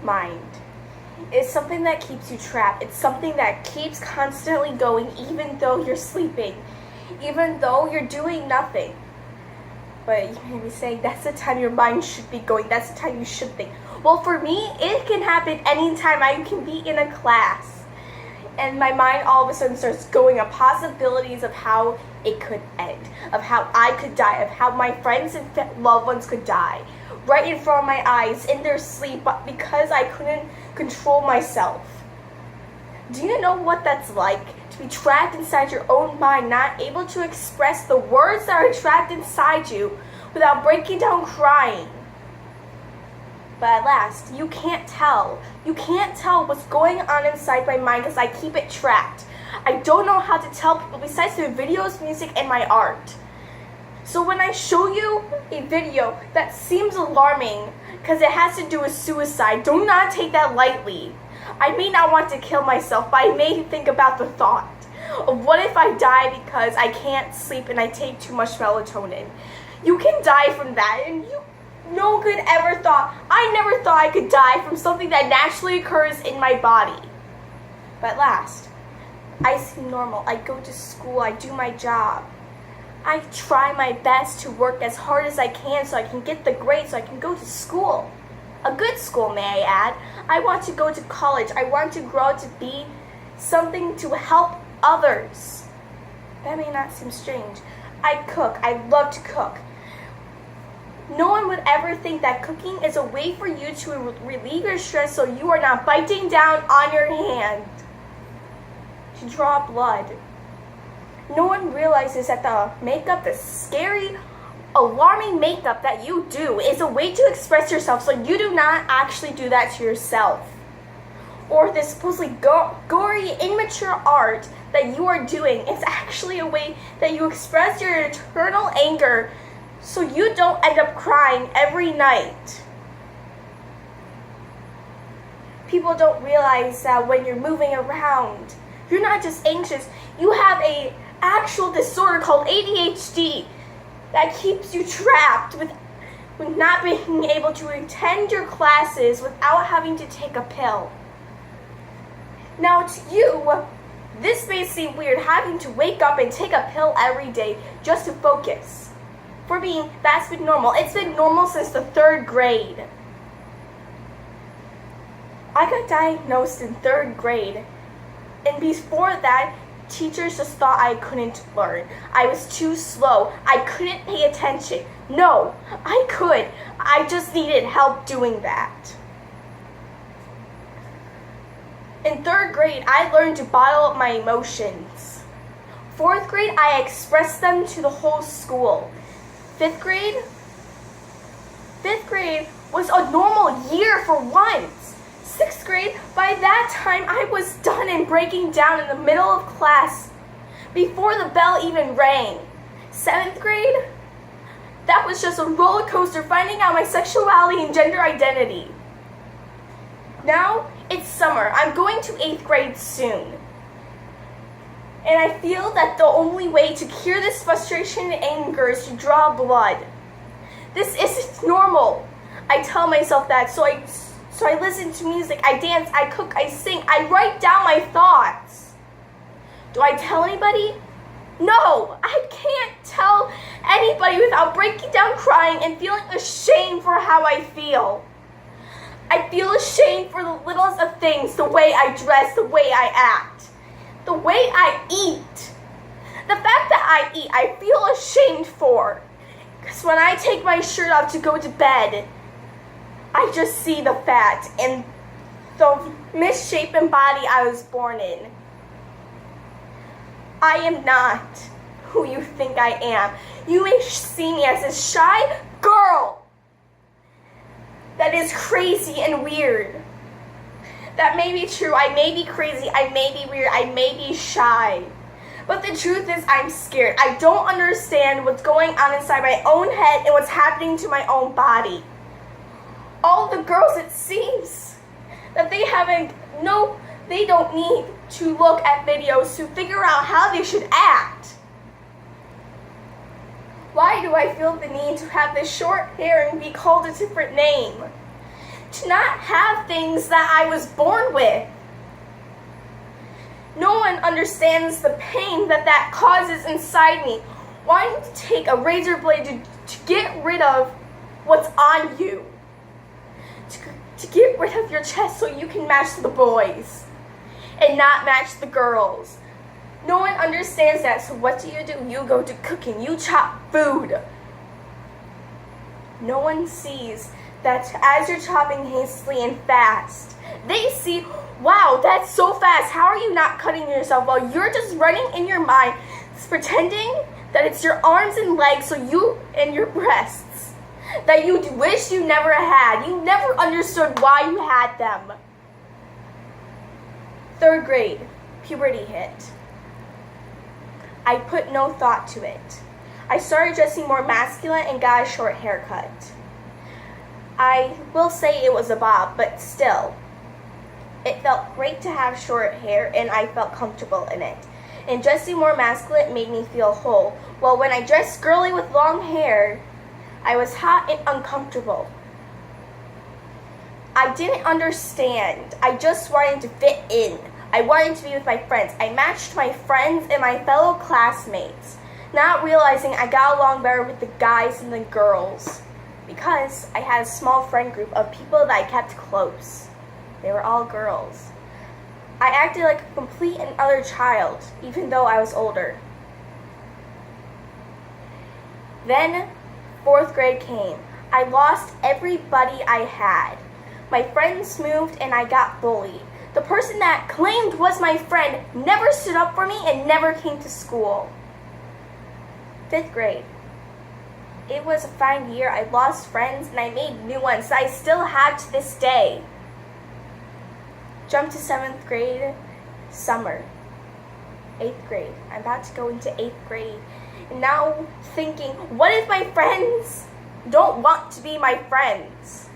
mind. It's something that keeps you trapped. It's something that keeps constantly going even though you're sleeping, even though you're doing nothing. But you may be saying, that's the time your mind should be going. That's the time you should think. Well, for me, it can happen anytime. I can be in a class and my mind all of a sudden starts going on possibilities of how it could end, of how I could die, of how my friends and loved ones could die right in front of my eyes in their sleep because I couldn't control myself. Do you know what that's like? To be trapped inside your own mind, not able to express the words that are trapped inside you without breaking down crying. But at last, you can't tell. You can't tell what's going on inside my mind because I keep it trapped. I don't know how to tell people besides through videos, music, and my art. So when I show you a video that seems alarming because it has to do with suicide, do not take that lightly. I may not want to kill myself, but I may think about the thought of what if I die because I can't sleep and I take too much melatonin. You can die from that, and no one could ever thought, I never thought I could die from something that naturally occurs in my body. But at last, I seem normal. I go to school, I do my job. I try my best to work as hard as I can so I can get the grades so I can go to school. A good school, may I add. I want to go to college. I want to grow to be something to help others. That may not seem strange. I cook. I love to cook. No one would ever think that cooking is a way for you to relieve your stress so you are not biting down on your hand to draw blood. No one realizes that the makeup, the scary, alarming makeup that you do is a way to express yourself so you do not actually do that to yourself. Or this supposedly gory, immature art that you are doing is actually a way that you express your eternal anger so you don't end up crying every night. People don't realize that when you're moving around, you're not just anxious, you have a actual disorder called ADHD that keeps you trapped with not being able to attend your classes without having to take a pill. Now to you, this may seem weird, having to wake up and take a pill every day just to focus. For me, that's been normal. It's been normal since the 3rd grade. I got diagnosed in 3rd grade, and before that, teachers just thought I couldn't learn. I was too slow. I couldn't pay attention. No, I could. I just needed help doing that. In 3rd grade, I learned to bottle up my emotions. 4th grade, I expressed them to the whole school. 5th grade was a normal year for once. 6th grade, by that time I was done and breaking down in the middle of class before the bell even rang. 7th grade, that was just a roller coaster finding out my sexuality and gender identity. Now it's summer. I'm going to 8th grade soon. And I feel that the only way to cure this frustration and anger is to draw blood. This isn't normal. I tell myself that, so I listen to music, I dance, I cook, I sing, I write down my thoughts. Do I tell anybody? No, I can't tell anybody without breaking down crying and feeling ashamed for how I feel. I feel ashamed for the littlest of things, the way I dress, the way I act, the way I eat. The fact that I eat, I feel ashamed for. Because when I take my shirt off to go to bed, I just see the fat and the misshapen body I was born in. I am not who you think I am. You may see me as a shy girl that is crazy and weird. That may be true. I may be crazy. I may be weird. I may be shy. But the truth is, I'm scared. I don't understand what's going on inside my own head and what's happening to my own body. All the girls, it seems that they don't need to look at videos to figure out how they should act. Why do I feel the need to have this short hair and be called a different name? to not have things that I was born with. No one understands the pain that causes inside me, wanting to take a razor blade to get rid of what's on you. To get rid of your chest so you can match the boys and not match the girls. No one understands that, so what do? You go to cooking, you chop food. No one sees that as you're chopping hastily and fast, they see, wow, that's so fast. How are you not cutting yourself while you're just running in your mind, pretending that it's your arms and legs and your breasts that you wish you never had. You never understood why you had them. 3rd grade, puberty hit. I put no thought to it. I started dressing more masculine and got a short haircut. I will say it was a bob, but still. It felt great to have short hair and I felt comfortable in it. And dressing more masculine made me feel whole. Well, when I dressed girly with long hair, I was hot and uncomfortable. I didn't understand. I just wanted to fit in. I wanted to be with my friends. I matched my friends and my fellow classmates, not realizing I got along better with the guys than the girls because I had a small friend group of people that I kept close. They were all girls. I acted like a complete and utter child, even though I was older. Then 4th grade came. I lost everybody I had. My friends moved and I got bullied. The person that claimed was my friend never stood up for me and never came to school. 5th grade. It was a fine year. I lost friends and I made new ones that I still have to this day. Jump to 7th grade, summer. 8th grade. I'm about to go into 8th grade. And now thinking, what if my friends don't want to be my friends?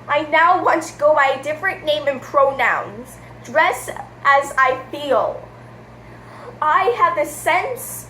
I now want to go by a different name and pronouns. Dress as I feel. I have the sense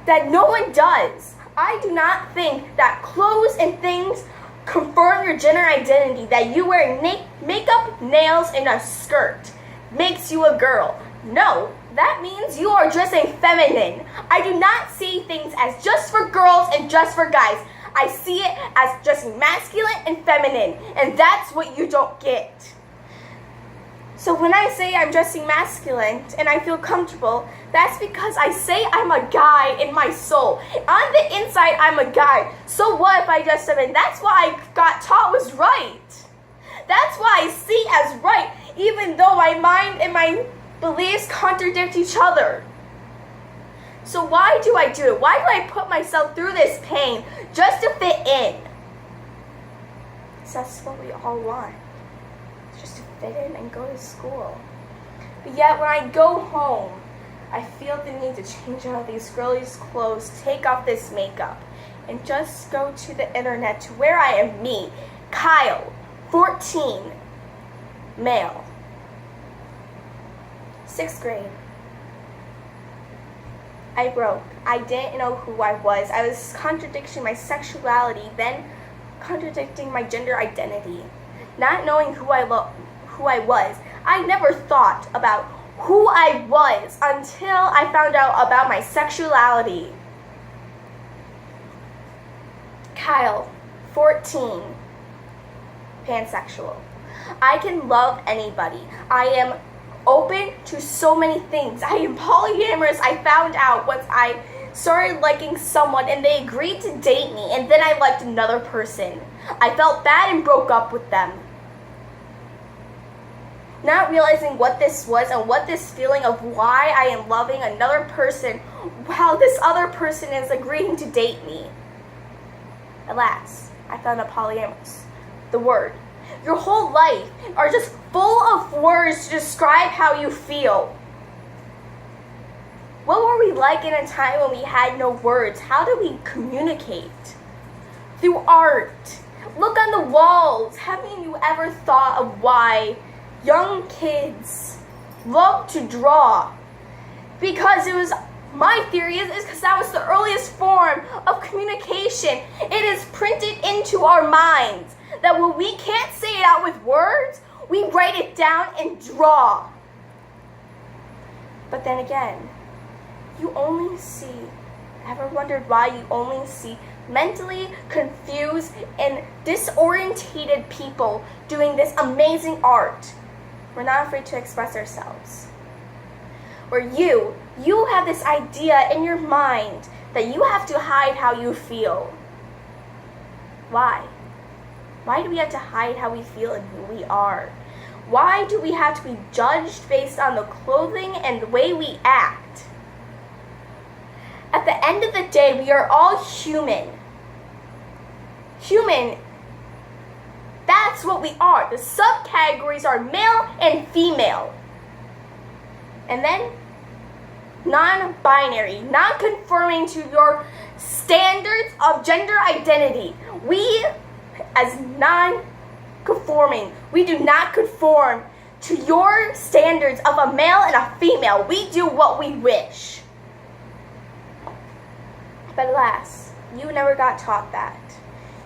that no one does. I do not think that clothes and things confirm your gender identity. That you wearing makeup, nails, and a skirt makes you a girl. No, that means you are dressing feminine. I do not see things as just for girls and just for guys. I see it as dressing masculine and feminine, and that's what you don't get. So when I say I'm dressing masculine and I feel comfortable, that's because I say I'm a guy in my soul. On the inside, I'm a guy. So what if I dress feminine? That's what I got taught was right. That's what I see as right, even though my mind and my beliefs contradict each other. So why do I do it? Why do I put myself through this pain just to fit in? Because that's what we all want. Just to fit in and go to school. But yet when I go home, I feel the need to change out these girlies' clothes, take off this makeup, and just go to the internet to where I am me, Kyle, 14, male. 6th grade. I broke. I didn't know who I was. I was contradicting my sexuality, then contradicting my gender identity. Not knowing who I was. I never thought about who I was until I found out about my sexuality. Kyle, 14, pansexual. I can love anybody. I am open to so many things. I am polyamorous. I found out once I started liking someone and they agreed to date me, and then I liked another person. I felt bad and broke up with them. Not realizing what this was and what this feeling of why I am loving another person while this other person is agreeing to date me. Alas, I found out polyamorous. The word. Your whole life are just full of words to describe how you feel. What were we like in a time when we had no words? How did we communicate? Through art. Look on the walls. Haven't you ever thought of why young kids love to draw? Because it was, my theory is because that was the earliest form of communication. It is printed into our minds. that when we can't say it out with words, we write it down and draw. But then again, ever wondered why you only see mentally confused and disorientated people doing this amazing art? We're not afraid to express ourselves. Or you have this idea in your mind that you have to hide how you feel. Why? Why do we have to hide how we feel and who we are? Why do we have to be judged based on the clothing and the way we act? At the end of the day, we are all human. Human, that's what we are. The subcategories are male and female. And then non-binary, non-conforming to your standards of gender identity. We, as non-conforming, we do not conform to your standards of a male and a female. We do what we wish. But alas, you never got taught that.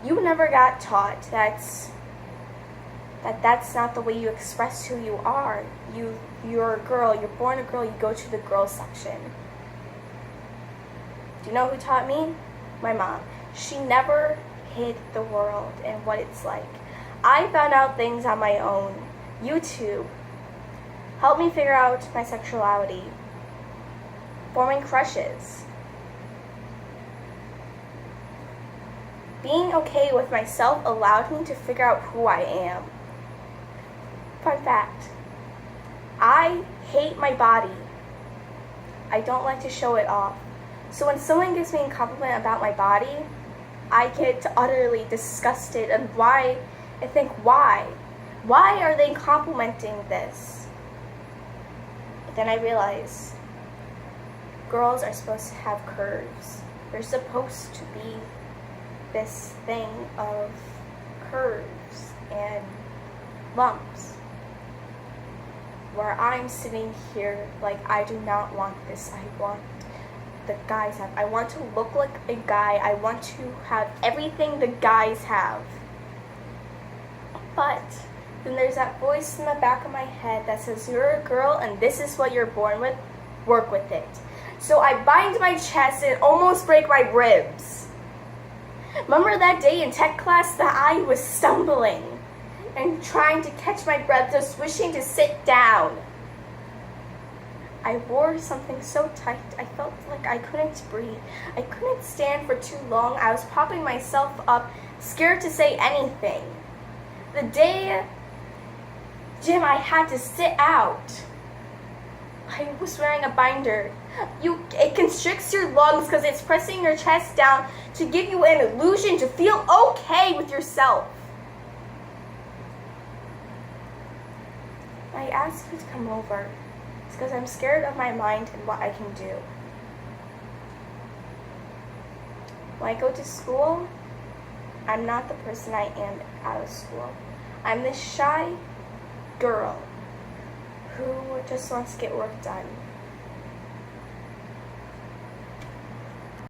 You never got taught that's not the way you express who you are. You're a girl, you're born a girl, you go to the girls section. Do you know who taught me? My mom. She never hid the world and what it's like. I found out things on my own. YouTube helped me figure out my sexuality. Forming crushes. Being okay with myself allowed me to figure out who I am. Fun fact. I hate my body. I don't like to show it off. So when someone gives me a compliment about my body, I get utterly disgusted and why? Why are they complimenting this? Then I realize girls are supposed to have curves. They're supposed to be this thing of curves and lumps. Where I'm sitting here like I do not want this. I want the guys have. I want to look like a guy. I want to have everything the guys have. But then there's that voice in the back of my head that says, you're a girl and this is what you're born with. Work with it. So I bind my chest and almost break my ribs. Remember that day in tech class that I was stumbling and trying to catch my breath, just wishing to sit down. I wore something so tight, I felt like I couldn't breathe. I couldn't stand for too long. I was propping myself up, scared to say anything. The day gym I had to sit out. I was wearing a binder. It constricts your lungs because it's pressing your chest down to give you an illusion to feel okay with yourself. I asked you to come over. It's because I'm scared of my mind and what I can do. When I go to school, I'm not the person I am out of school. I'm this shy girl who just wants to get work done.